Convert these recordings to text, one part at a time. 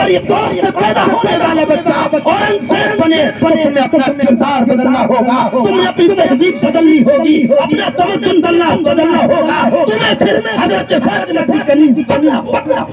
اور یہ دوست سے پیدا ہونے والا بچہ اورنگزیب بنے تو تمہیں اپنا کردار بدلنا ہوگا، تمہیں اپنی تہذیب بدلنی ہوگی، اپنا تمدن بدلنا ہوگا، تمہیں پھر حضرت فاطمہ کی کنیز بننا ہوگا،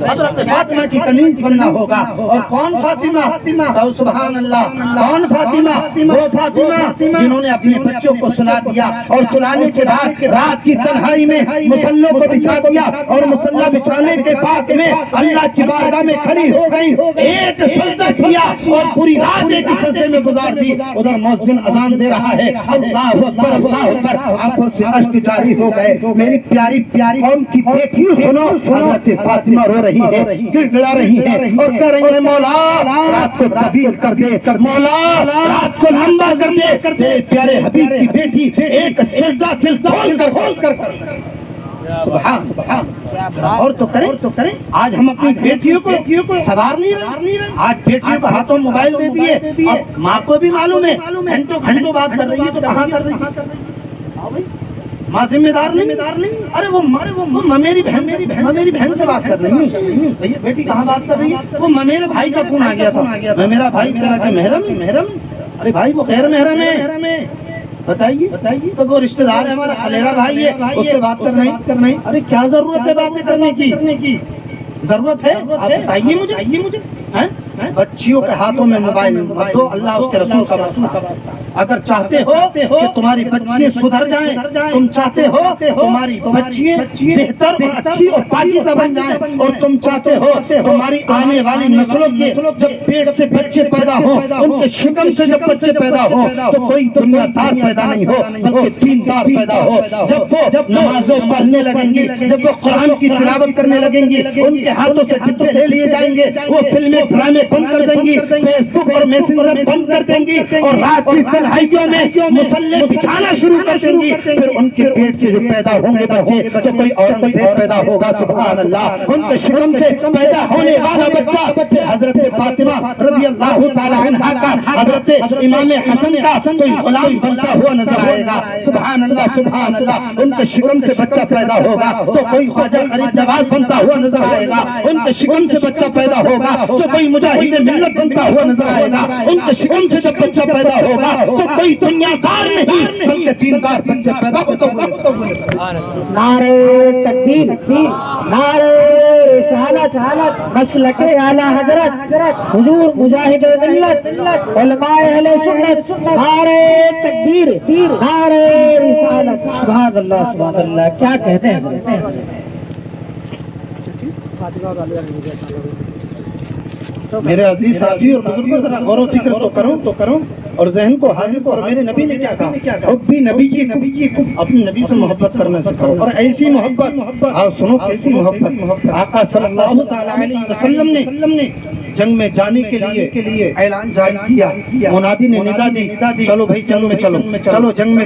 حضرت فاطمہ کی کنیز بننا ہوگا۔ اور کون فاطمہ؟ تو سبحان اللہ، کون فاطمہ؟ وہ فاطمہ جنہوں نے اپنے بچوں کو سلا دیا اور سلانے کے بعد رات کی تنہائی میں مصلوں کو بچھا دیا اور مصلہ بچھانے کے بعد میں اللہ کی بارگاہ میں کھڑی ہو گئی، ایک سجدہ کیا اور پوری رات ایک سجدے میں گزار دی۔ ادھر مؤذن اذان دے رہا ہے، اللہ اکبر اللہ اکبر، آنکھوں سے اشک جاری ہو گئے۔ میری پیاری پیاری قوم کی بیٹیوں سنو، حضرت فاطمہ رو رہی ہے، گڑگڑا رہی ہے اور کہہ رہی ہے مولا رات کو طویل کر دے، مولا رات کو لمبا کر دے، تیرے پیارے حبیب کی بیٹی ایک سجدہ دل کھول کر سبحان سبحان اور تو کریں۔ آج ہم اپنی بیٹیوں کو سوار نہیں رہے، آج بیٹیوں کو ہاتھوں موبائل دے دیے اور ماں کو بھی معلوم ہے گھنٹوں بات کر رہی ہے تو کہاں کر رہی ہے، ماں ذمہ دار نہیں۔ ارے وہ میری بہن سے بات کر رہی ہوں، بھیا بیٹی کہاں بات کر رہی ہے؟ وہ میرے بھائی کا فون آ گیا تھا، میرا بھائی تیرا کہ محرم؟ ارے بھائی وہ غیر محرم ہے، بتائیے تو وہ رشتہ دار ہے ہمارا، خلیرا بھائی ہے، اس سے بات کرنا ہی۔ ارے کیا ضرورت ہے باتیں کرنے کی؟ ضرورت ہے؟ آپ بتائیے مجھے۔ بچیوں کے ہاتھوں میں موبائل مت دو، اللہ اس کے رسول کا واسطہ۔ اگر چاہتے ہو کہ تمہاری بچیاں سدھر جائیں، تم چاہتے ہو تمہاری بچیاں بہتر اور اچھی اور پاکیزہ بن جائیں، اور تم چاہتے ہو تمہاری آنے والی نسلوں کے جب پیٹ سے بچے پیدا ہوں، ان کے شکم سے جب بچے پیدا ہوں تو کوئی دنیا دار پیدا نہیں ہو بلکہ دین دار پیدا ہو۔ جب وہ نمازیں پڑھنے لگیں گی، جب وہ قرآن کی تلاوت کرنے لگیں گی، ان کے ہاتھوں سے ڈبے لے لیے جائیں گے، وہ فلمیں ڈرامے بند کر دیں گی، فیس بک اور میسنجر بند کر دیں گی اور رات کی تنہائیوں میں مصلے بچھانا شروع کر دیں گی، پھر ان کے پیٹ سے جو پیدا ہوں گے بچے تو کوئی اورنگزیب پیدا ہوگا، سبحان اللہ۔ ان کے شکم سے پیدا ہونے والا بچہ حضرت فاطمہ رضی اللہ تعالی عنہا کا، حضرت امام حسن کا کوئی غلام بنتا ہوا نظر آئے گا، سبحان اللہ سبحان اللہ۔ ان کے شکم سے بچہ پیدا ہوگا تو کوئی خواجہ غریب نواز بنتا ہوا نظر آئے گا، ان کے شکم سے بچہ پیدا ہوگا تو کوئی مجاہد ملت بنتا ہوا نظر آئے گا، ان کے شکم سے جب بچہ پیدا ہوگا تو کوئی دنیا دار نہیں بلکہ دیندار بچے پیدا ہوتا ہوا۔ نعرہ تکبیر، نعرہ رسالت، مسلک اعلیٰ حضرت حضور مجاہد ملت علماء اہل سنت، نعرہ تکبیر، نعرہ رسالت، سبحان اللہ سبحان اللہ۔ کیا کہتے ہیں میرے عزیز ساتھی اور بزرگوں، ذرا غور و فکر تو کرو اور ذہن کو حاضر کرو۔ میرے نبی نے کیا کہا؟ حب نبی کی اپنے نبی سے محبت کرنا سکھاؤ، اور ایسی محبت سنو کیسی محبت، آقا صلی اللہ تعالی علیہ وسلم نے جنگ میں جانے کے لیے اعلان جاری کیا، منادی نے ندا دی، چلو بھائی جنگ میں چلو جنگ میں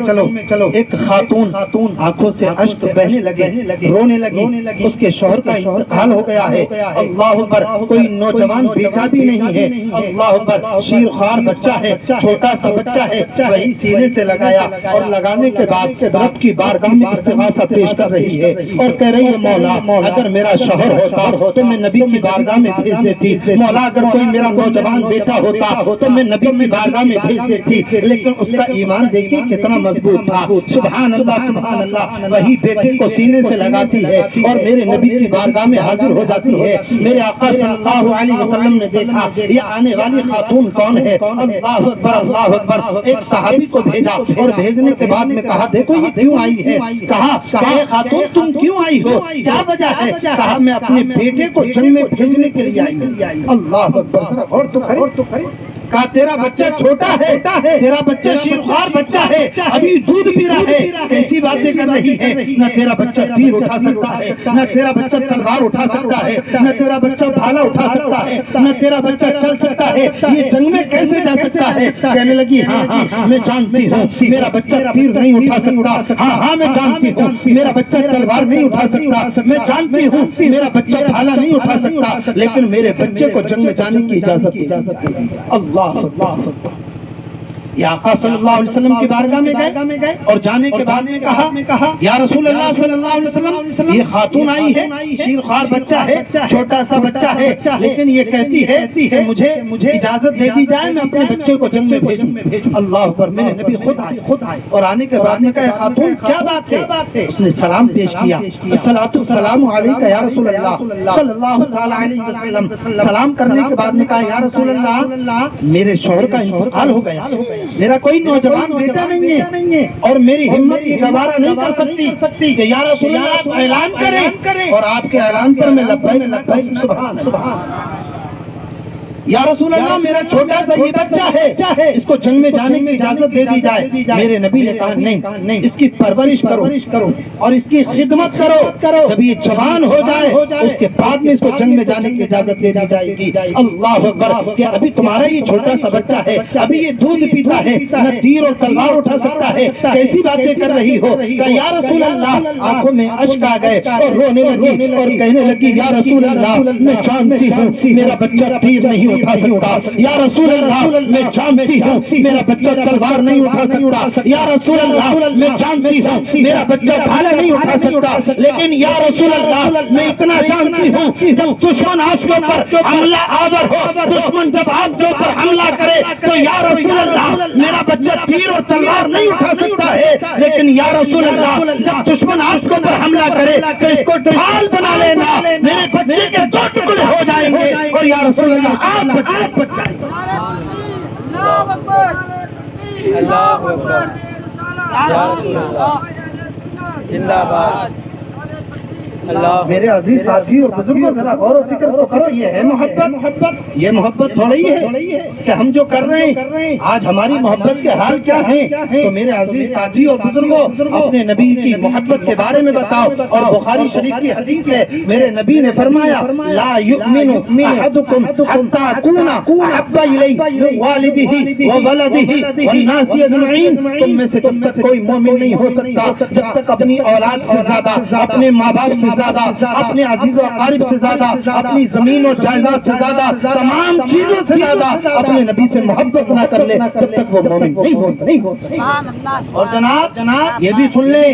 چلو۔ ایک خاتون آنکھوں سے اشک بہنے لگے، رونے لگی، اس کے شوہر کا انتقال ہو گیا ہے، اللہ اکبر، کوئی نوجوان بیٹا بھی نہیں ہے، اللہ اکبر، شیر خوار بچہ ہے، چھوٹا سا بچہ ہے، وہی سینے سے لگایا اور لگانے کے بعد رب کی بارگاہ میں استغاثہ پیش کر رہی ہے اور کہہ رہی ہے مولا اگر میرا شوہر ہوتا تو میں نبی کی بارگاہ میں بھیج دیتی، مولا اگر کوئی میرا نوجوان بیٹا ہوتا تو میں نبی کی بارگاہ میں بھیج دیتی، لیکن اس کا ایمان دیکھیے کتنا مضبوط تھا، سبحان اللہ سبحان اللہ۔ وہی بیٹے کو سینے سے لگاتی ہے اور میرے نبی کی بارگاہ میں حاضر ہو جاتی ہے۔ میرے آقا صلی اللہ علیہ وسلم نے دیکھا یہ آنے والی خاتون کون ہے، اللہ اکبر اللہ اکبر، ایک صحابی کو بھیجا اور بھیجنے کے بعد میں کہا دیکھو یہ کیوں آئی ہے، کہا کہ خاتون تم کیوں آئی ہو، کیا وجہ ہے، کہا میں اپنے بیٹے کو جنگ میں بھیجنے کے لیے آئی ہوں، اللہ اکبر۔ اور تو کرے، کہا تیرا بچہ چھوٹا ہے، تیرا بچہ شیرخوار بچہ ہے، ابھی دودھ پی رہا ہے، ایسی باتیں کر رہی ہے، نہ تیرا بچہ تیر اٹھا سکتا ہے، نہ تیرا بچہ تلوار اٹھا سکتا ہے، نہ تیرا بچہ بھالا اٹھا سکتا ہے، نہ تیرا بچہ چل سکتا ہے، یہ جنگ میں کیسے جا سکتا ہے؟ کہنے لگی ہاں میں جانتی ہوں میرا بچہ تیر نہیں اٹھا سکتا، ہاں میں جانتی ہوں میرا بچہ تلوار نہیں اٹھا سکتا، میں جانتی ہوں میرا بچہ بھالا نہیں اٹھا سکتا، لیکن میرے بچے کو جنگ میں جانے کی اجازت ہے۔ اللہ یہ آقا صلی اللہ علیہ وسلم کی بارگاہ میں گئے اور جانے کے بعد میں کہا یا رسول اللہ صلی اللہ علیہ وسلم یہ خاتون آئی ہے، شیرخوار بچہ ہے، چھوٹا سا بچہ ہے، لیکن یہ کہتی ہے کہ مجھے اجازت دے دی جائے میں اپنے بچے کو جنگ میں بھیجوں۔ اللہ اکبر، میرے نبی خود آئے اور آنے کے بعد میں کہا خاتون کیا بات ہے؟ اس نے سلام پیش کیا، الصلاۃ والسلام علیک یا رسول اللہ صلی اللہ تعالی علیہ وسلم۔ سلام کرنے کے بعد میں کہا یا رسول اللہ میرے شوہر کا انتقال ہو گیا، میرا کوئی نوجوان بیٹا نہیں ہے اور میری ہمت یہ گوارا نہیں کر سکتی کہ یا رسول اللہ آپ اعلان کریں، اور آپ کے اعلان پر میں لبیک لبیک سبحان اللہ یا رسول اللہ میرا چھوٹا سا یہ بچہ ہے، اس کو جنگ میں جانے کی اجازت دے دی جائے۔ میرے نبی نے کہا نہیں، اس کی پرورش کرو اور اس کی خدمت کرو، جب یہ جوان ہو جائے اس کے بعد میں اس کو جنگ میں جانے کی اجازت دے دی جائے گی۔ اللہ اکبر، کہ ابھی تمہارا یہ چھوٹا سا بچہ ہے، ابھی یہ دودھ پیتا ہے، نہ تیر اور تلوار اٹھا سکتا ہے، کیسی باتیں کر رہی ہو؟ کہا یا رسول اللہ، آنکھوں میں اشک آ گئے اور رونے لگی اور کہنے لگی یا رسول اللہ میں جانتی ہوں میرا بچہ تیر نہیں اٹھا سکتا، یا رسول اللہ میں جانتی ہوں میرا بچہ تلوار نہیں اٹھا سکتا، یا رسول اللہ میں جانتی ہوں میرا بچہ بھالا نہیں اٹھا سکتا، لیکن یا رسول اللہ میں اتنا جانتی ہوں جب دشمن آپ کے اوپر حملہ آور ہو، دشمن جب آپ کے اوپر حملہ کرے تو یا رسول اللہ میرا بچہ تیر اور تلوار نہیں اٹھا سکتا ہے، لیکن یا رسول اللہ جب دشمن آپ کے اوپر حملہ کرے تو اس کو ڈھال بنا لینا، میرے بچے کے دو ٹکڑے ہو جائیں گے اور یا رسول اللہ آپ بچائیں۔ اللہ اکبر، اللہ اکبر، یا رسول اللہ زندہ باد۔ میرے عزیز ساتھی اور بزرگوں ذرا غور و فکر تو کرو، یہ ہے محبت؟ یہ محبت تھوڑی ہے کہ ہم جو کر رہے ہیں آج ہماری محبت کے حال کیا ہیں؟ تو میرے عزیز ساتھی اور بزرگوں اپنے نبی کی محبت کے بارے میں بتاؤ، اور بخاری شریف کی حدیث ہے میرے نبی نے فرمایا لا یؤمن احدکم حتی اکون احب الیہ من والدہ وولدہ والناس اجمعین، تم میں سے جب تک کوئی مومن نہیں ہو سکتا جب تک اپنی اولاد سے زیادہ، اپنے ماں باپ سے زیادہ، اپنے عزیز و اقارب سے زیادہ، اپنی زمین اور جائیداد سے زیادہ، تمام چیزوں سے زیادہ اپنے نبی سے محبت نہ کر لے جب تک وہ مومن نہیں ہو سکتا۔ اور جناب یہ بھی سن لیں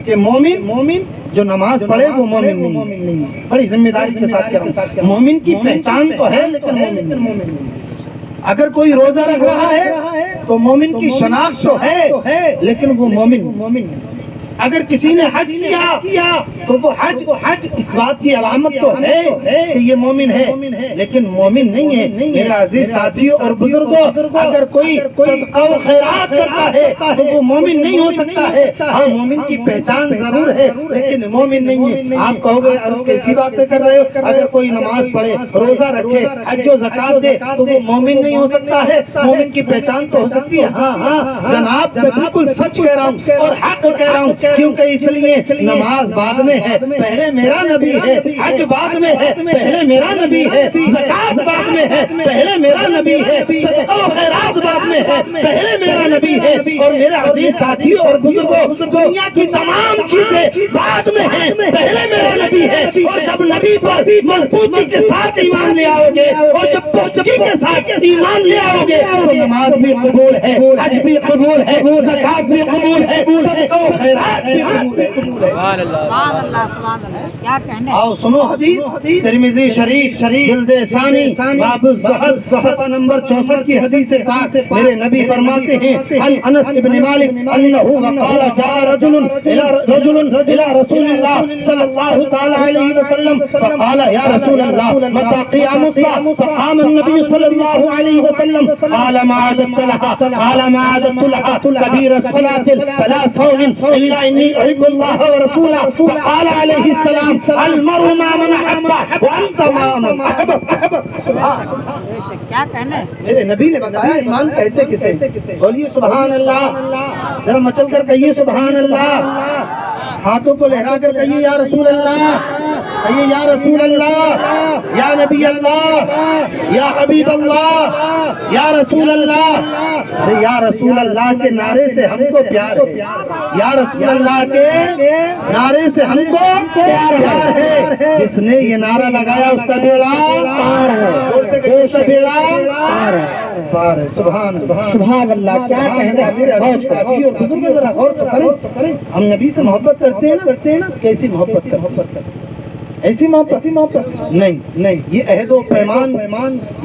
کہ مومن جو نماز پڑھے وہ مومن نہیں ہے، بڑی ذمہ داری کے ساتھ کہہ رہا ہوں، مومن کی پہچان تو ہے لیکن مومن نہیں۔ اگر کوئی روزہ رکھ رہا ہے تو مومن کی شناخت تو ہے لیکن وہ مومن۔ اگر کسی نے حج کیا تو وہ حج اس بات کی علامت تو ہے کہ یہ مومن ہے لیکن مومن نہیں ہے۔ میرے عزیز ساتھیوں اور بزرگوں اگر کوئی صدقہ و خیرات کرتا ہے تو وہ مومن نہیں ہو سکتا ہے، ہاں مومن کی پہچان ضرور ہے لیکن مومن نہیں ہے۔ آپ کہو گے ارے کیسی باتیں کر رہے ہو، اگر کوئی نماز پڑھے، روزہ رکھے، حج و زکات دے تو وہ مومن نہیں ہو سکتا ہے، مومن کی پہچان تو ہو سکتی ہے۔ ہاں جناب میں بالکل سچ کہہ رہا ہوں اور حق کہہ رہا ہوں، کیونکہ اس لیے نماز بعد میں ہے، پہلے میرا نبی ہے، حج بعد میں ہے، پہلے میرا نبی ہے، زکات بعد میں ہے، پہلے میرا نبی ہے، صدقہ و خیرات بعد میں ہے، پہلے میرا نبی ہے۔ اور میرے عزیز ساتھیوں اور بزرگوں دنیا کی تمام چیزیں بعد میں ہیں، پہلے میرا نبی ہے۔ اور جب نبی پر مضبوطی کے ساتھ ایمان لے آؤ گے اور جب پختگی کے ساتھ ایمان لے آؤ گے تو نماز بھی قبول ہے، حج بھی قبول ہے، زکات بھی قبول ہے، صدقہ و خیرات بھی قبول ہے۔ سبحان اللہ، سبحان اللہ، کیا کہنے۔ آؤ سنو حدیث ترمذی شریف جلد ثانی باب الزہد صفحہ نمبر 64 کی حدیث پاک، میرے نبی فرماتے ہیں عن انس ابن مالک انہ وقال جاء رجل الى رسول اللہ صلی اللہ تعالی علیہ وسلم فقال یا رسول اللہ متى قیام الصلاة؟ فقام النبی صلی اللہ علیہ وسلم قال ما عددت لها كبير الصلاة فلا صوم الا انی احب اللہ ورسولہ۔ فقال علیہ السلام المرء مع من احب وانت مع من احببت۔ کیا کہنے۔ میرے نبی نے بتایا ایمان کہتے کسے، بولیے سبحان اللہ، ذرا مچل کر کہیے سبحان اللہ، ہاتھوں کو لہرا کر کہیے یا رسول اللہ، کہیے یا رسول اللہ، یا نبی اللہ، یا حبیب اللہ، یا رسول اللہ۔ ارے یا رسول اللہ کے نعرے سے ہم کو پیار ہے، یا رسول اللہ کے نعرے سے ہم کو پیار ہے، جس نے یہ نعرہ لگایا اس کا بیڑا پار ہے۔ گئی اس کا بیڑا پار ہے۔ سبحان اللہ سبحان اللہ، کیا کہنا میرے عزیز ساتھی اور بزرگ، ذرا غور تو کریں، ہم نبی سے محبت کرتے ہیں نا، کیسی محبت کرتے ہیں؟ ایسی محبت نہیں، یہ عہد و پیمان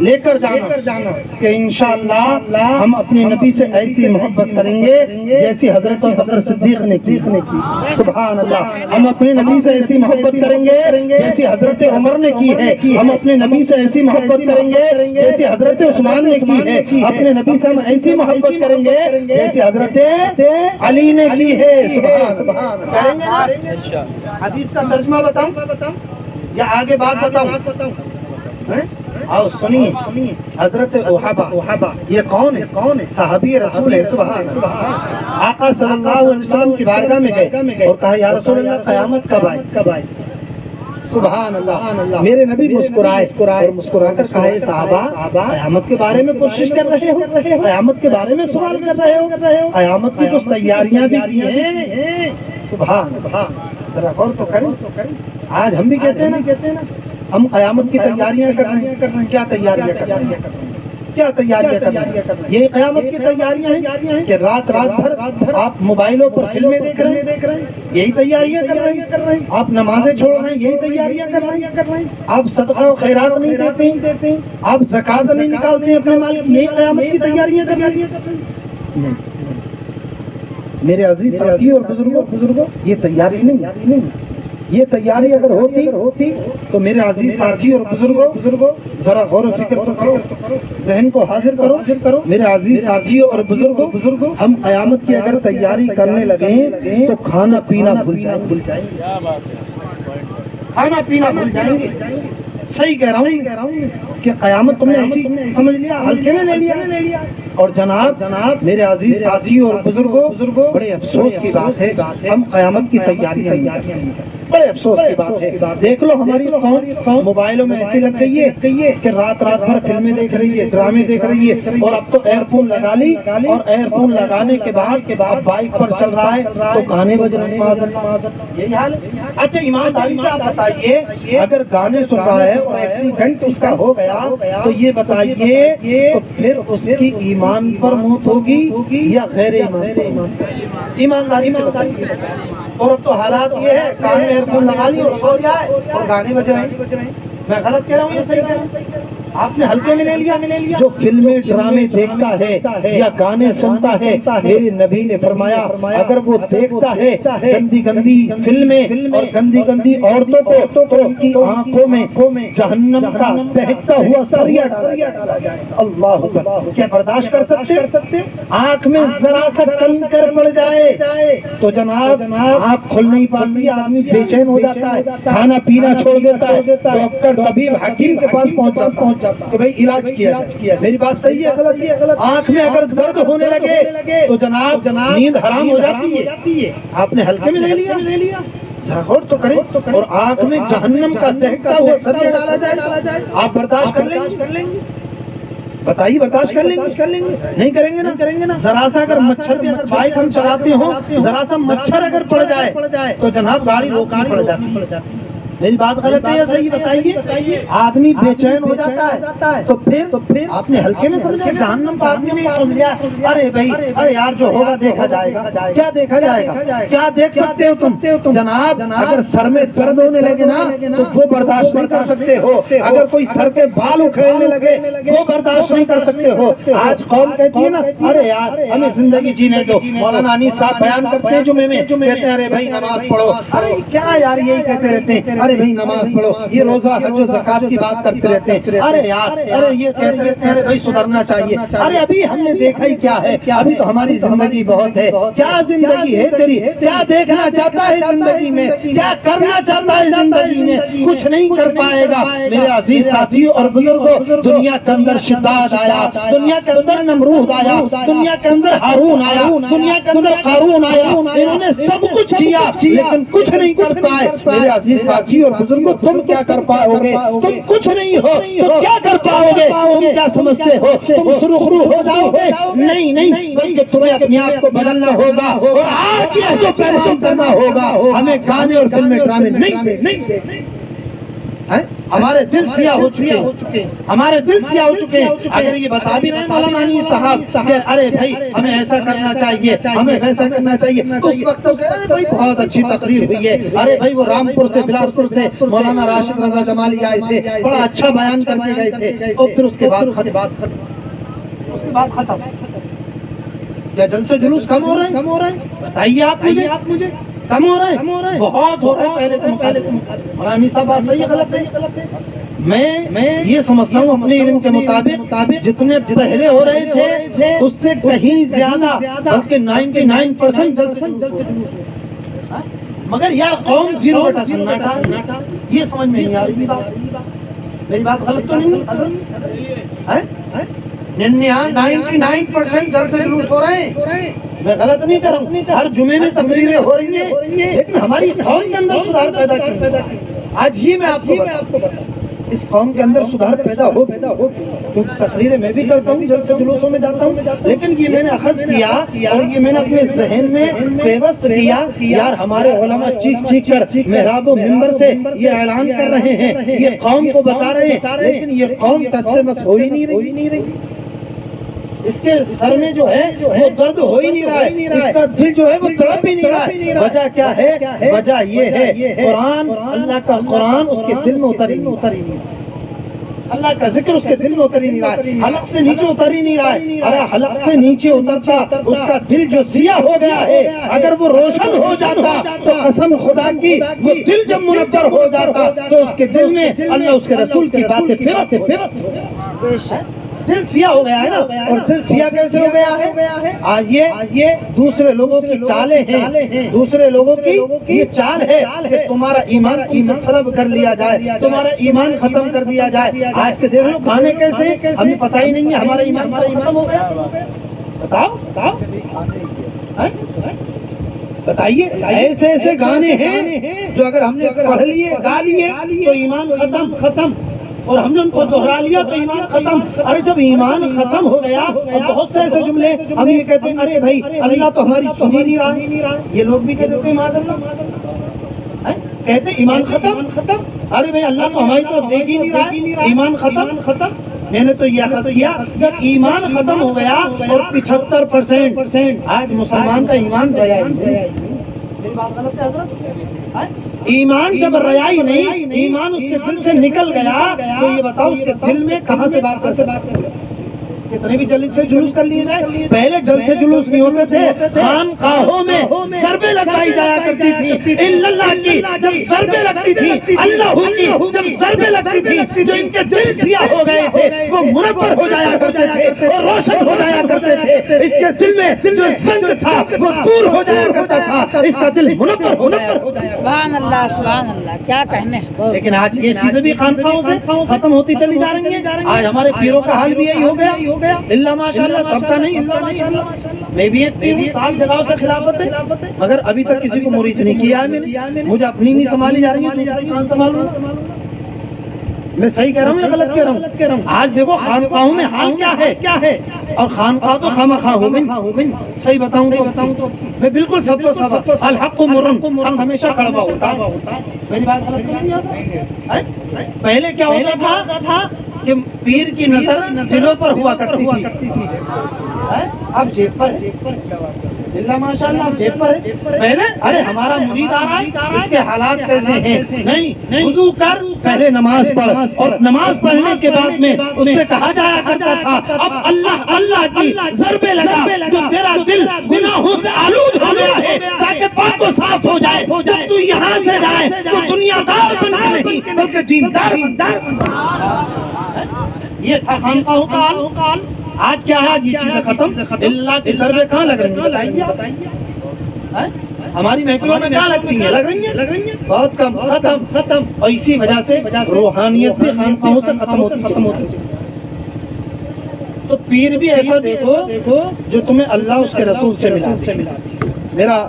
لے کر جانا کہ انشاءاللہ ہم اپنے نبی سے ایسی محبت کریں گے جیسی حضرت بکر صدیق نے کی۔ سبحان اللہ، ہم اپنے نبی سے ایسی محبت کریں گے جیسی حضرت عمر نے کی ہے، ہم اپنے نبی سے ایسی محبت کریں گے جیسی حضرت عثمان نے کی ہے، اپنے نبی سے ہم ایسی محبت کریں گے جیسی حضرت علی نے کی ہے۔ سبحان کریں گے نا؟ حدیث کا ترجمہ بتاؤں یا آگے بات بتاؤں؟ آؤ سنیے، حضرت وہابہ یہ کون ہے؟ صحابی رسول ہے۔ سبحان اللہ، آقا صلی اللہ علیہ وسلم کی بارگاہ میں گئے اور کہا یا رسول اللہ قیامت کب آئے؟ سبحان اللہ، میرے نبی مسکرائے اور مسکرا کر کہا اے صحابہ، قیامت کے بارے میں کوشش کر رہے ہو، قیامت کے بارے میں سوال کر رہے ہو، قیامت کی کچھ تیاریاں بھی کی ہیں۔ سبحان اللہ، ذرا غور تو کریں، آج ہم بھی کہتے ہیں نا ہم قیامت کی تیاریاں کر رہے ہیں۔ کیا تیاریاں کر رہے ہیں؟ کیا تیاریاں کر رہے ہیں؟ یہ قیامت کی تیاریاں ہیں کہ رات بھر آپ موبائلوں پر فلمیں دیکھ رہے ہیں، یہی تیاریاں کر رہے ہیں۔ آپ نمازیں چھوڑ رہے ہیں، یہی تیاریاں کر رہے ہیں۔ آپ صدقہ و خیرات نہیں دیتے ہیں، آپ زکوٰۃ نہیں نکالتے ہیں اپنے مال کی، یہی قیامت کی تیاریاں کر رہے ہیں۔ میرے عزیز ساتھی اور بزرگوں، یہ تیاری نہیں، یہ تیاری اگر ہوتی تو میرے عزیز ساتھی اور بزرگوں ذرا غور و فکر تو کرو، ذہن کو حاضر کرو۔ میرے عزیز ساتھی اور بزرگوں، ہم قیامت کی اگر تیاری کرنے لگیں تو کھانا پینا بھول جائیں گے، کھانا پینا بھول جائیں گے۔ صحیح کہہ رہا ہوں کہ قیامت تم نے ایسی سمجھ لیا، ہلکے میں لے لیا۔ اور جناب میرے عزیز ساتھی اور بزرگوں، بڑے افسوس کی بات ہے ہم قیامت کی تیاریاں نہیں کرتے ہیں، بڑے افسوس کی بات ہے۔ دیکھ لو ہماری قوم موبائلوں میں ایسی لگ گئی ہے کہ رات بھر فلمیں دیکھ رہی ہے، ڈرامے دیکھ رہی ہے، اور اب تو ایئر فون لگا لی، اور ایئر فون لگانے کے بعد اب بائک پر چل رہا ہے تو گانے بج رہے ہیں۔ یہی حال ہے۔ اچھا ایمانداری سے آپ بتائیے، اگر گانے سن رہا ہے اور ایکسیڈنٹ اس کا ہو گیا تو یہ بتائیے تو پھر اس کی ایمان پر موت ہوگی یا غیر ایمان پر؟ ایمانداری سے بتائیے۔ اور اب تو حالات یہ ہے کان میں ایئر فون لگا لی اور سو جائے اور گانے بج رہے ہیں۔ میں غلط کہہ رہا ہوں یا صحیح کہہ رہا ہوں؟ آپ نے ہلکے میں لے لیا۔ جو فلمیں ڈرامے دیکھتا ہے یا گانے سنتا ہے، میرے نبی نے فرمایا اگر وہ دیکھتا ہے گندی فلمیں اور گندی عورتوں کو تو ان کی آنکھوں میں جہنم کا دہکتا ہوا سریا ڈالا جائے۔ اللہ اکبر، کیا برداشت کر سکتے؟ آنکھ میں ذرا سا کنکر پڑ جائے تو جناب آنکھ کھل نہیں پاتی، آدمی بے چین ہو جاتا ہے، کھانا پینا چھوڑ دیتا ہے، ڈاکٹر طبیب حکیم کے پاس پہنچ جاتا ہے کہ بھئی علاج کیا جائے۔ میری بات صحیح ہے غلط؟ آنکھ میں اگر درد ہونے لگے تو جناب نیند حرام ہو جاتی ہے۔ آپ نے ہلکے میں لے لیا، ذرا غور تو کریں۔ اور آنکھ میں جہنم کا دہکتا ہوا سریا ڈالا جائے، آپ برداشت کر لیں گے؟ بتائیے برداشت کر لیں گے؟ نہیں کریں گے نا۔ ذرا سا اگر مچھر بھی، اگر بائک ہم چلاتے ہوں، ذرا سا مچھر اگر پڑ جائے تو جناب گاڑی روکانی پڑ جاتی ہے۔ میری بات غلط ہے یا صحیح بتائیے؟ آدمی بے چین ہو جاتا ہے تو پھر آپ نے ہلکے میں سمجھا، جہنم کا آدمی نہیں سمجھا۔ ارے بھائی، ارے یار جو ہوگا دیکھا جائے گا۔ کیا دیکھا جائے گا؟ کیا دیکھ سکتے ہو تم؟ جناب اگر سر میں درد ہونے لگے نا تو وہ برداشت نہیں کر سکتے ہو، اگر کوئی سر کے بال اکھیڑنے لگے وہ برداشت نہیں کر سکتے ہو۔ آج قوم کہتی ہے نا ارے یار ہمیں زندگی جینے دو، مولانا انیس صاحب بیان کرتے ہیں جمعے میں، کہتے ہیں ارے بھائی نماز پڑھو۔ ارے کیا یار یہی کہتے رہتے ہیں، ارے بھائی نماز پڑھو، یہ روزہ حج و زکات کی بات کرتے رہتے ہیں، ارے یار ارے یہ کہتے رہتے ہیں ارے بھائی سدھرنا چاہیے۔ ارے ابھی ہم نے دیکھا ہی کیا ہے، ابھی تو ہماری زندگی بہت ہے۔ کیا زندگی ہے تیری؟ کیا دیکھنا چاہتا ہے زندگی میں؟ کیا کرنا چاہتا ہے زندگی میں؟ کچھ نہیں کر پائے گا۔ میرے عزیز ساتھیوں اور بزرگوں، دنیا کے اندر شداد آیا، دنیا کے اندر نمرود آیا، دنیا کے اندر ہارون آیا، دنیا کے اندر قارون آیا، انہوں نے سب کچھ کیا لیکن کچھ نہیں کر پائے۔ میرے عزیز ساتھیوں اور بزرگوں، تم کیا کر پاؤ گے؟ تم کچھ نہیں ہو تو کیا کر پاؤ گے؟ تم کیا سمجھتے ہو تم سرخرو ہو جاؤ گے؟ نہیں، بلکہ تمہیں اپنے آپ کو بدلنا ہوگا اور آج یہ جو پیغام کرنا ہوگا، ہمیں گانے اور فلمیں ڈرامے نہیں دیکھنے۔ ہمارے دل سیاہ ہو چکے ہیں، ہمارے دل سیاہ ہو چکے ہیں۔ اگر یہ بتا بھی رہے ہیں مولانا انیس صاحب کہ ارے بھائی ہمیں ایسا کرنا چاہیے، ہمیں ویسا کرنا چاہیے، اس وقت تو کہہ رہے بھائی بہت اچھی تقریر ہوئی ہے، ارے بھائی وہ رامپور سے بلاسپور سے مولانا راشد رضا جمالی آئے تھے، بڑا اچھا بیان کر کے گئے تھے، اور پھر اس کے بعد ختم۔ کیا جلسے جلوس کم ہو رہے ہیں؟ بتائیے آپ مجھے، کم ہو رہے ہیں؟ بہت ہو رہے ہیں پہلے کے مقابلے۔ مولانا انیس صاحب بات صحیح ہے غلط ہے؟ میں یہ سمجھتا ہوں اپنے علم کے مطابق جتنے پہلے ہو رہے تھے اس سے کہیں زیادہ، بلکہ 99% جلسے جلوس، مگر یار قوم 0 سناٹا، یہ سمجھ میں نہیں آ رہی میری بات غلط تو نہیں ہے؟ 99% جلسے جلوس ہو رہے ہیں، میں غلط نہیں کر رہا ہوں، ہر جمعے میں تقریریں ہو رہی ہیں، لیکن ہماری قوم کے اندر سدھار پیدا کیوں؟ آج یہ میں آپ کو بتاؤں، اس قوم کے اندر سدھار پیدا ہو، کیونکہ تقریریں میں بھی کرتا ہوں، جلسے جلوسوں میں جاتا ہوں، لیکن یہ میں نے اخذ کیا اور یہ میں نے اپنے ذہن میں پیوست کیا، یار ہمارے علماء چیخ کر محراب و منبر سے یہ اعلان کر رہے ہیں، یہ قوم کو بتا رہے ہیں، لیکن یہ قوم ٹس سے مس ہو ہی نہیں رہی، اس کے سر میں جو ہے وہ درد ہو ہی نہیں رہا ہے، اس کا دل جو ہے وہ تڑپ ہی نہیں رہا ہے۔ وجہ کیا ہے؟ وجہ یہ ہے قرآن، اللہ کا قرآن اس کے دل میں اتر ہی نہیں، اللہ کا ذکر اس کے دل میں اتر ہی نہیں رہا ہے، حلق سے نیچے اتر ہی نہیں رہا ہے۔ ارے حلق سے نیچے اترتا، اس کا دل جو سیاہ ہو گیا ہے، اگر وہ روشن ہو جاتا تو قسم خدا کی وہ دل جب منور ہو جاتا تو اس کے دل میں اللہ اس کے رسول کی باتیں دل سیاہ ہو گیا ہے نا۔ اور دل سیاہ کیسے ہو گیا ہے؟ آج یہ دوسرے لوگوں کی چالیں ہیں، دوسرے لوگوں کی یہ چال ہے کہ تمہارا ایمان سلب کر لیا جائے، تمہارا ایمان ختم کر دیا جائے۔ آج کے دیکھ لو گانے کیسے، ہمیں پتہ ہی نہیں ہے ہمارا ایمان ختم ہو گیا۔ بتائیے ایسے گانے ہیں جو اگر ہم نے پڑھ لیے گا لیے تو ایمان ختم، اور ہم نے ان کو دہرا لیا تو ایمان ختم۔ ارے جب ایمان ختم ہو گیا اور بہت سے ایسے جملے ہم یہ کہتے ہیں ارے بھائی اللہ تو ہماری سن ہی نہیں رہا، یہ لوگ بھی کہتے ہیں معاذ اللہ، کہتے ایمان ختم، ارے بھائی اللہ تو ہماری طرف دیکھ ہی نہیں رہا، ایمان ختم۔ میں نے تو یہ اخذ کیا جب ایمان ختم ہو گیا اور 75% آج مسلمان کا ایمان ریا ہی نہیں۔ میری بات غلط ہے حضرت؟ ایمان جب ریا ہی نہیں، ایمان اس کے دل سے نکل گیا تو یہ بتاؤ اس کے دل میں کہاں سے بات کر سکتے؟ کتنے بھی جلسے جلوس کر لیے جائے، پہلے جلسے جلوس نہیں ہوتے تھے، خانقاہوں میں ضربیں لگائی جایا کرتی تھی، اللہ کی جب ضربیں لگتی تھی، اللہ کی جب ضربیں لگتی تھی، جو ان کے دل سیاہ ہو گئے تھے وہ منور ہو جایا کرتے تھے اور روشن ہو جایا کرتے تھے، اس کے دل میں جو زنگ تھا وہ دور ہو جایا کرتا تھا، اس کا دل منور ہو جایا۔ سبحان اللہ سبحان اللہ، کیا کہنے۔ لیکن آج یہ چیزیں بھی خانقاہوں سے ختم ہوتی چلی جا رہی ہیں، آج ہمارے پیروں کا حال بھی یہی ہو گیا، اللہ ماشاءاللہ سب کا نہیں، اللہ ماشاءاللہ میں بھی ایک پیر ہوں، 7 جگہوں سے خلافت ہے، مگر ابھی تک کسی کو مرید نہیں کیا ہے میں نے، مجھے اپنی نہیں سنبھالی جا رہی ہے، کہاں سنبھالوں؟ میں صحیح کہہ رہا ہوں یا غلط کہہ رہا ہوں؟ آج دیکھو خانقاہوں میں حال کیا ہے، اور خانقاہ تو خامخواہ ہو گئی، صحیح بتاؤں تو میں بالکل سب و سب، الحق مرن، حق ہمیشہ کڑوا ہوتا ہے، میری بات غلط نہیں ہے؟ پہلے کیا ہوتا تھا کہ پیر کی نظر دلوں پر ہوا کرتی تھی، اب جیب پر ہے، اللہ ماشاءاللہ اب جیب پر ہے۔ پہلے ارے ہمارا مرید آ رہا ہے، اس کے حالات کیسے ہیں، نہیں وضو کر پہلے نماز پڑھ، اور نماز پڑھنے کے بعد میں اس سے کہا جایا کرتا تھا اب اللہ کی ضربیں لگا، جو تیرا دل گناہوں سے آلود ہو گیا ہے تاکہ پاک و صاف ہو جائے، جب تو یہاں سے جائے تو دنیا دار بن کے نہیں بلکہ دیندار بن۔ یہ تھا خانقاہوں کا حال۔ آج کیا ہے؟ یہ چیزیں ختم، اللہ کی ضربیں کہاں لگ رہی ہیں بتائیے؟ ہماری محفلوں میں کہاں لگتی ہیں؟ لگ رہی ہیں بہت کم، ختم، اور اسی وجہ سے روحانیت بھی خانقاہوں سے ختم ہوتی۔ تو پیر بھی ایسا دیکھو جو تمہیں اللہ اس کے رسول سے ملا۔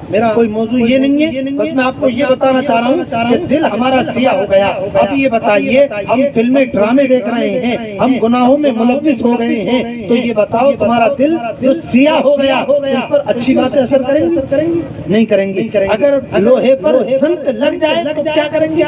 میرا کوئی موضوع یہ نہیں ہے، بس میں آپ کو یہ بتانا چاہ رہا ہوں کہ دل ہمارا سیاہ ہو گیا۔ اب یہ بتائیے ہم فلمیں ڈرامے دیکھ رہے ہیں، ہم گناہوں میں ملوث ہو گئے ہیں، تو یہ بتاؤ تمہارا دل جو سیاہ ہو گیا اس پر اچھی باتیں اثر کریں گی؟ نہیں کریں گی۔ اگر لوہے پر زنگ لگ جائے تو کیا کریں گے؟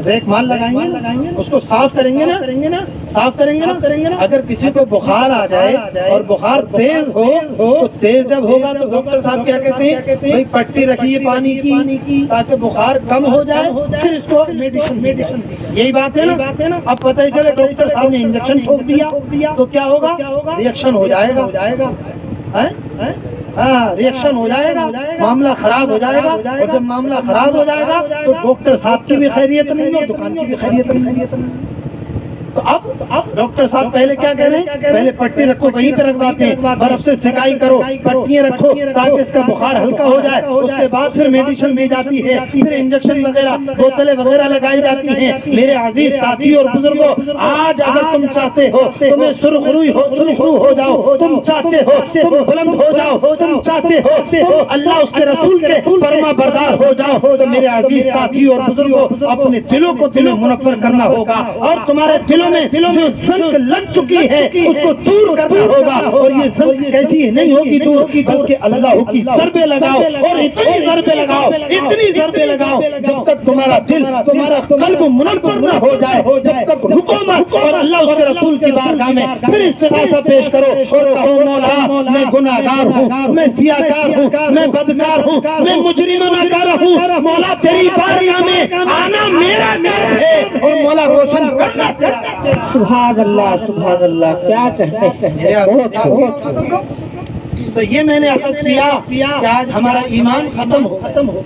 دیکھ مال لگائیں گے اس کو صاف کریں گے نا صاف کریں گے نا اگر کسی کو بخار آ جائے اور بخار تیز ہو تو تیز جب ہوگا تو ڈاکٹر صاحب کیا کہتے ہیں بھائی پٹی رکھیے پانی کی تاکہ بخار کم ہو جائے پھر اس کو میڈیسن یہی بات ہے نا اب پتہ ہی چلے ڈاکٹر صاحب نے انجیکشن ٹھوک دیا تو کیا ہوگا ریئیکشن ہو جائے گا ریئیکشن ہو جائے گا معاملہ خراب ہو جائے گا اور جب معاملہ خراب ہو جائے گا تو ڈاکٹر صاحب کی بھی خیریت نہیں اور دکان کی بھی خیریت نہیں تو اب ڈاکٹر صاحب پہلے کیا کہہ رہے ہیں پہلے پٹی رکھو وہیں پہ رکھواتے ہیں برف سے سکائی کرو پٹیاں رکھو تاکہ اس کا بخار ہلکا ہو جائے اس کے بعد پھر میڈیسن دی جاتی ہے پھر انجیکشن وغیرہ بوتلیں وغیرہ لگائی جاتی ہیں میرے عزیز ساتھی اور بزرگوں آج اگر تم چاہتے ہو تمہیں سرخرو ہو جاؤ تم چاہتے ہو تم بلند ہو جاؤ تم چاہتے ہو تم اللہ اس کے رسول کے فرما بردار ہو جاؤ تو میرے عزیز ساتھی اور بزرگوں اپنے دلوں کو تمہیں منور کرنا ہوگا اور تمہارے دلوں میں جو زنگ لگ چکی ہے اس کو دور کرنا ہوگا اور یہ زنگ کیسی نہیں ہوگی دور بلکہ اللہ کی ضربیں لگاؤ اور اتنی ضربیں لگاؤ جب تک تمہارا دل تمہارا قلب منور نہ ہو جائے جب تک رکو مت اور اللہ اس کے رسول کی بارگاہ میں پھر استغاثہ پیش کرو اور کہو مولا میں گناہگار ہوں میں سیاہکار ہوں میں بدکار ہوں میں مجرمانہ کار ہوں مولا تیری بارگاہ میں آنا میرا کام ہے اور مولا روشن کرنا تیرا سبحان اللہ کیا کہتے ہیں تو یہ میں نے عرض کیا کہ آج ہمارا ایمان ختم ہو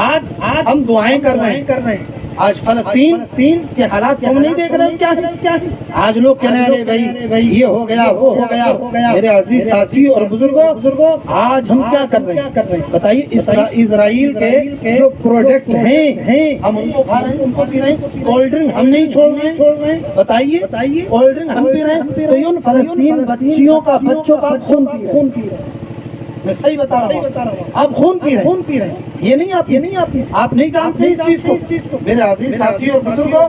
آج ہم دعائیں کر رہے ہیں آج فلسطین کے حالات ہم نہیں دیکھ رہے کیا آج لوگ کہہ رہے ہیں بھائی یہ ہو گیا وہ ہو گیا میرے عزیز ساتھی اور بزرگوں آج ہم کیا کر رہے ہیں بتائیے اسرائیل کے جو پروڈکٹ ہیں ہم ان کو کھا رہے ہیں ان کو پی رہے ہیں کولڈ ڈرنک ہم نہیں چھوڑ رہے ہیں بتائیے کولڈ ڈرنک ہم پی رہے ہیں تو ان فلسطین بچوں کا خون پی رہے ہیں میں صحیح بتا رہا ہوں آپ خون پی رہے ہیں یہ نہیں آپ نہیں جانتے اس چیز کو میرے عزیز ساتھی اور بزرگوں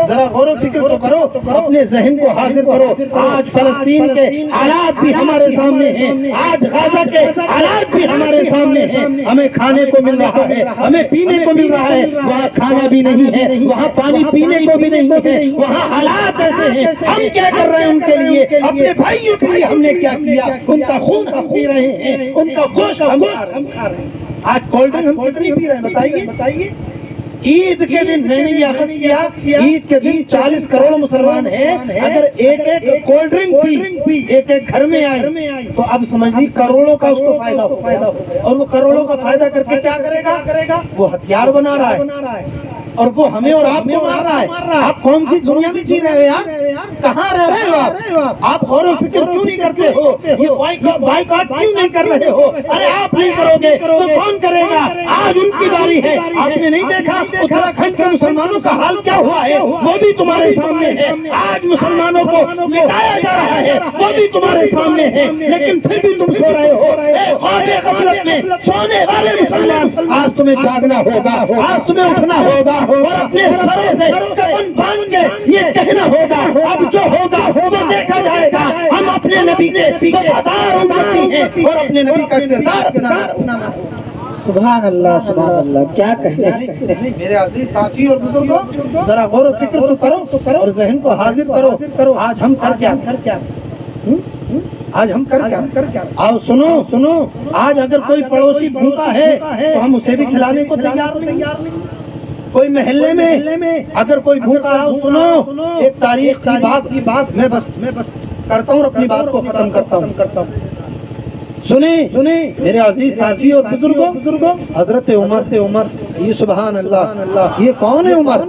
ذرا غور و فکر تو کرو اپنے ذہن کو حاضر کرو آج فلسطین کے حالات بھی ہمارے سامنے ہیں آج غزہ کے حالات بھی ہمارے سامنے ہیں ہمیں کھانے کو مل رہا ہے ہمیں پینے کو مل رہا ہے وہاں کھانا بھی نہیں ہے وہاں پانی پینے کو بھی نہیں ہے وہاں حالات ایسے ہیں ہم کیا کر رہے ہیں ان کے لیے اپنے بھائیوں کے لیے ہم نے کیا کیا ان کا خون ہم پی رہے ہیں ان کا گوشت ہم کھا رہے ہیں آج کولڈ ڈرنک ہم کتنی پی رہے ہیں بتائیے عید کے دن میں نے یہ عقد کیا عید کے دن 40 کروڑ مسلمان ہیں اگر ایک کولڈ ڈرنک پی ایک گھر میں آئی تو اب سمجھیے کروڑوں کا اس کو فائدہ ہو اور وہ کروڑوں کا فائدہ کر کے کیا کرے گا وہ ہتھیار بنا رہا ہے اور وہ ہمیں اور آپ کو مار رہا ہے آپ کون سی دنیا میں جی رہے ہو یار کہاں رہ رہے ہو آپ غور و فکر کیوں نہیں کرتے ہو یہ بائیکاٹ کیوں نہیں کر رہے ہو ارے آپ نہیں کرو گے تو کون کرے گا آج ان کی باری ہے آپ نے نہیں دیکھا اتراکھنڈ کے مسلمانوں کا حال کیا ہوا ہے وہ بھی تمہارے سامنے ہے آج مسلمانوں کو مٹایا جا رہا ہے وہ بھی تمہارے سامنے ہے لیکن پھر بھی تم سو رہے ہو خواب غفلت میں سونے والے مسلمان آج تمہیں جاگنا ہوگا آج تمہیں اٹھنا ہوگا اور اپنے سروں سے کفن باندھ کے یہ کہنا ہوگا اب جو ہوگا وہ دیکھا جائے گا ہم اپنے نبی کے وفادار امتی ہیں اور اپنے نبی کا کردار اپنانا ہوگا سبحان اللہ کیا کہتے ہیں میرے عزیز ساتھی اور بزرگوں ذرا غور و فکر تو کرو اور ذہن کو حاضر کرو آج ہم کر کیا آج ہم کر کیا آؤ سنو آج اگر کوئی پڑوسی بھوکا ہے تو ہم اسے بھی کھلانے کو تیار نہیں کوئی محلے میں اگر کوئی بھوکا ہے سنو ایک تاریخ کی بات میں بس کرتا ہوں اپنی بات کو ختم کرتا ہوں سنیں میرے عزیز ساتھی اور بزرگوں حضرت عمر یہ سبحان اللہ یہ کون ہے عمر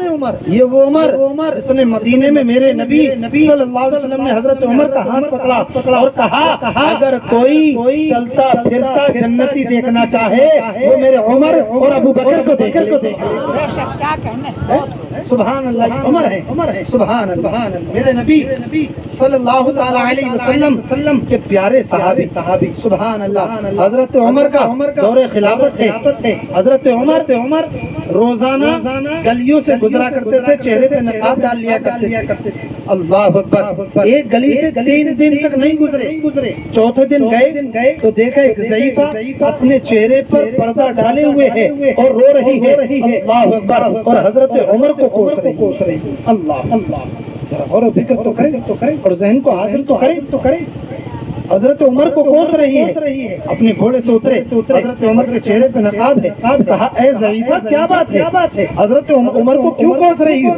یہ وہ عمر جس نے مدینے میں میرے نبی صلی اللہ علیہ وسلم نے حضرت عمر کا ہاتھ پکڑا اور کہا اگر کوئی چلتا پھرتا جنتی دیکھنا چاہے وہ میرے عمر اور ابو بکر کو دیکھ لے کیا کہنے سبحان اللہ عمر ہے سبحان اللہ میرے نبی صلی اللہ تعالی علیہ وسلم کے پیارے صحابی سبحان اللہ حضرت عمر کا دور خلافت ہے حضرت عمر روزانہ گلیوں سے گزرا کرتے تھے چہرے پہ نقاب ڈال لیا کرتے اللہ اکبر. ایک گلی سے 3 دن تک نہیں گزرے. چوتھے دن گئے تو دیکھا ایک ضعیفہ اپنے چہرے پر پردہ ڈالے ہوئے ہے اور رو رہی ہے. اللہ اکبر. اور حضرت عمر کو کوس رہی. اللہ اللہ. ذرا غور و فکر تو کریں اور ذہن کو حاضر تو کریں. حضرت عمر کو کوس رہی ہے. اپنے گھوڑے سے اترے. حضرت عمر کے چہرے پہ نقاب ہے. کہا اے ضعیفہ کیا بات ہے؟ حضرت عمر کو کیوں کوس رہی ہو؟